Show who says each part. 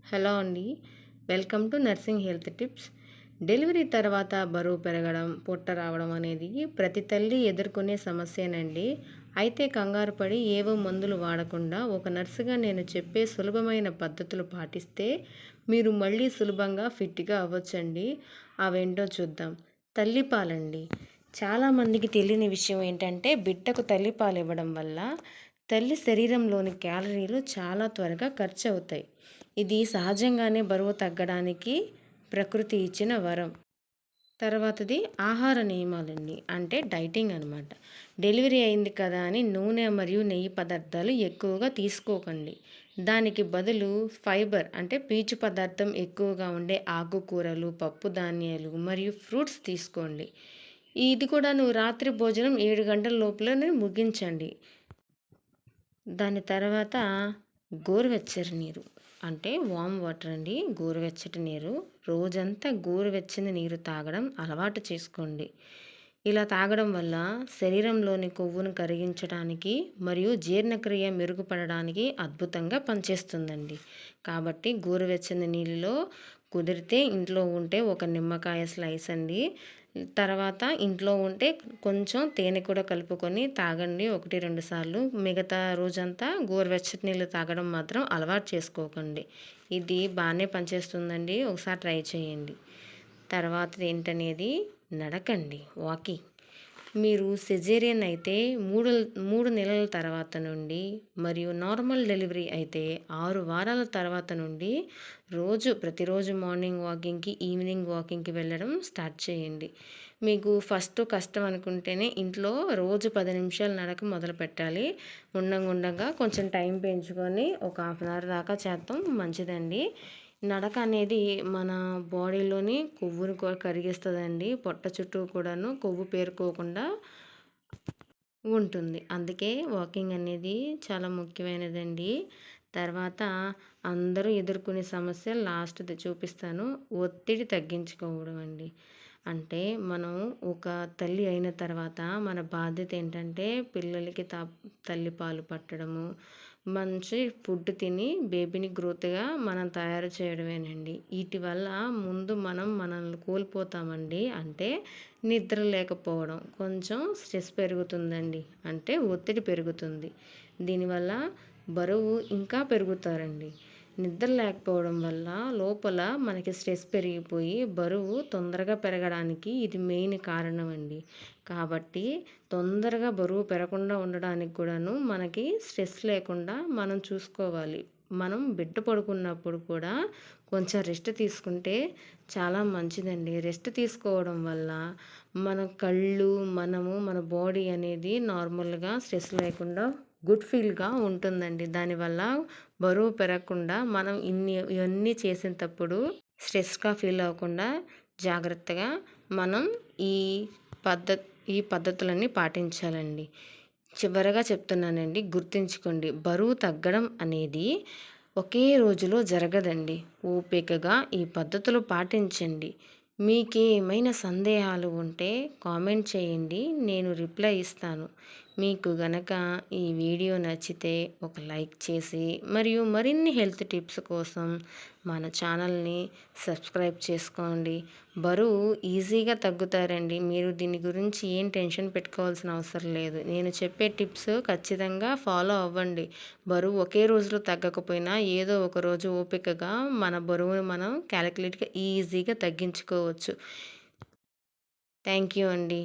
Speaker 1: Hello అండి. Welcome to nursing health tips. Delivery తర్వాత బరువు పెరగడం, పొట్ట రావడం అనేది ప్రతి తల్లి ఎదుర్కొనే సమస్యేనండి. అయితే కంగారు పడి ఏవో మందులు వాడకుండా ఒక నర్సుగా నేను చెప్పే సులభమైన పద్ధతులు పాటిస్తే మీరు మళ్ళీ సులభంగా ఫిట్‌గా అవ్వొచ్చండి. అవేంటో చూద్దాం. తల్లిపాలండి. చాలామందికి తెలియని విషయం ఏంటంటే బిడ్డకు తల్లిపాలు ఇవ్వడం వల్ల తల్లి శరీరంలోని క్యాలరీలు చాలా త్వరగా ఖర్చవుతాయి. ఇది సహజంగానే బరువు తగ్గడానికి ప్రకృతి ఇచ్చిన వరం. తర్వాతది ఆహార నియమాలండి. అంటే డైటింగ్ అనమాట. డెలివరీ అయింది కదా అని నూనె మరియు నెయ్యి పదార్థాలు ఎక్కువగా తీసుకోకండి. దానికి బదులు ఫైబర్ అంటే పీచు పదార్థం ఎక్కువగా ఉండే ఆకుకూరలు, పప్పు ధాన్యాలు మరియు ఫ్రూట్స్ తీసుకోండి. ఇది కూడా నువ్వు రాత్రి భోజనం 7 గంటల లోపలనే ముగించండి. దాని తర్వాత గోరువెచ్చని నీరు అంటే వామ్ వాటర్ అండి. గోరువెచ్చటి నీరు రోజంతా గోరువెచ్చని నీరు తాగడం అలవాటు చేసుకోండి. ఇలా తాగడం వల్ల శరీరంలోని కొవ్వును కరిగించడానికి మరియు జీర్ణక్రియ మెరుగుపడడానికి అద్భుతంగా పనిచేస్తుందండి. కాబట్టి గోరువెచ్చని నీళ్ళలో కుదిరితే ఇంట్లో ఉంటే ఒక నిమ్మకాయ స్లైస్ అండి. తర్వాత ఇంట్లో ఉంటే కొంచెం తేనె కూడా కలుపుకొని తాగండి 1, 2 సార్లు. మిగతా రోజంతా గోరువెచ్చటి నీళ్ళు తాగడం మాత్రం అలవాటు చేసుకోకండి. ఇది బాగానే పనిచేస్తుందండి. ఒకసారి ట్రై చేయండి. తర్వాతది ఏంటనేది నడకండి, వాకింగ్. మీరు సిజేరియన్ అయితే 3 నెలల తర్వాత నుండి మరియు నార్మల్ డెలివరీ అయితే 6 వారాల తర్వాత నుండి ప్రతిరోజు మార్నింగ్ వాకింగ్‌కి, ఈవినింగ్ వాకింగ్‌కి వెళ్ళడం స్టార్ట్ చేయండి. మీకు ఫస్ట్ కష్టం అనుకుంటేనే ఇంట్లో రోజు 10 నిమిషాలు నడక మొదలుపెట్టాలి. ఉండంగా కొంచెం టైం పెంచుకొని ఒక హాఫ్ అన్ అవర్ దాకా చేద్దాం మంచిదండి. నడక అనేది మన బాడీలోని కొవ్వును కూడా కరిగిస్తుందండి. పొట్ట చుట్టూ కూడాను కొవ్వు పేరుకోకుండా ఉంటుంది. అందుకే వాకింగ్ అనేది చాలా ముఖ్యమైనదండి. తర్వాత అందరూ ఎదుర్కొనే సమస్య లాస్ట్‌ది చూపిస్తాను. ఒత్తిడి తగ్గించుకోవడం అండి. అంటే మనం ఒక తల్లి అయిన తర్వాత మన బాధ్యత ఏంటంటే పిల్లలకి తల్లిపాలు పట్టడము, మంచి ఫుడ్ తిని బేబీని గ్రోత్‌గా మనం తయారు చేయడమేనండి. వీటి వల్ల ముందు మనం మనల్ని కోల్పోతామండి. అంటే నిద్ర లేకపోవడం, కొంచెం స్ట్రెస్ పెరుగుతుందండి. అంటే ఒత్తిడి పెరుగుతుంది. దీనివల్ల బరువు ఇంకా పెరుగుతారండి. నిద్ర లేకపోవడం వల్ల లోపల మనకి స్ట్రెస్ పెరిగిపోయి బరువు తొందరగా పెరగడానికి ఇది మెయిన్ కారణం అండి. కాబట్టి తొందరగా బరువు పెరగకుండా ఉండడానికి కూడాను మనకి స్ట్రెస్ లేకుండా మనం చూసుకోవాలి. మనం బిడ్డ పడుకున్నప్పుడు కూడా కొంచెం రెస్ట్ తీసుకుంటే చాలా మంచిదండి. రెస్ట్ తీసుకోవడం వల్ల మన కళ్ళు, మన బాడీ అనేది నార్మల్‌గా స్ట్రెస్ లేకుండా గుడ్ ఫీల్‌గా ఉంటుందండి. దానివల్ల బరువు పెరగకుండా మనం ఇవన్నీ చేసేటప్పుడు స్ట్రెస్‌గా ఫీల్ అవ్వకుండా జాగ్రత్తగా మనం ఈ ఈ పద్ధతులన్నీ పాటించాలండి. చివరగా చెప్తున్నానండి, గుర్తుంచుకోండి. బరువు తగ్గడం అనేది ఒకే రోజులో జరగదండి. ఓపికగా ఈ పద్ధతులు పాటించండి. మీకేమైనా సందేహాలు ఉంటే కామెంట్ చేయండి. నేను రిప్లై ఇస్తాను. మీకు గనక ఈ వీడియో నచ్చితే ఒక లైక్ చేసి మరియు మరిన్ని హెల్త్ టిప్స్ కోసం మన ఛానల్ని సబ్స్క్రైబ్ చేసుకోండి. బరువు ఈజీగా తగ్గుతారండి. మీరు దీని గురించి ఏం టెన్షన్ పెట్టుకోవాల్సిన అవసరం లేదు. నేను చెప్పే టిప్స్ ఖచ్చితంగా ఫాలో అవ్వండి. బరువు ఒకే రోజులో తగ్గకపోయినా ఏదో ఒక రోజు ఓపికగా మన బరువును మనం క్యాలిక్యులేట్‌గా ఈజీగా తగ్గించుకోవచ్చు. థ్యాంక్ యూ అండి.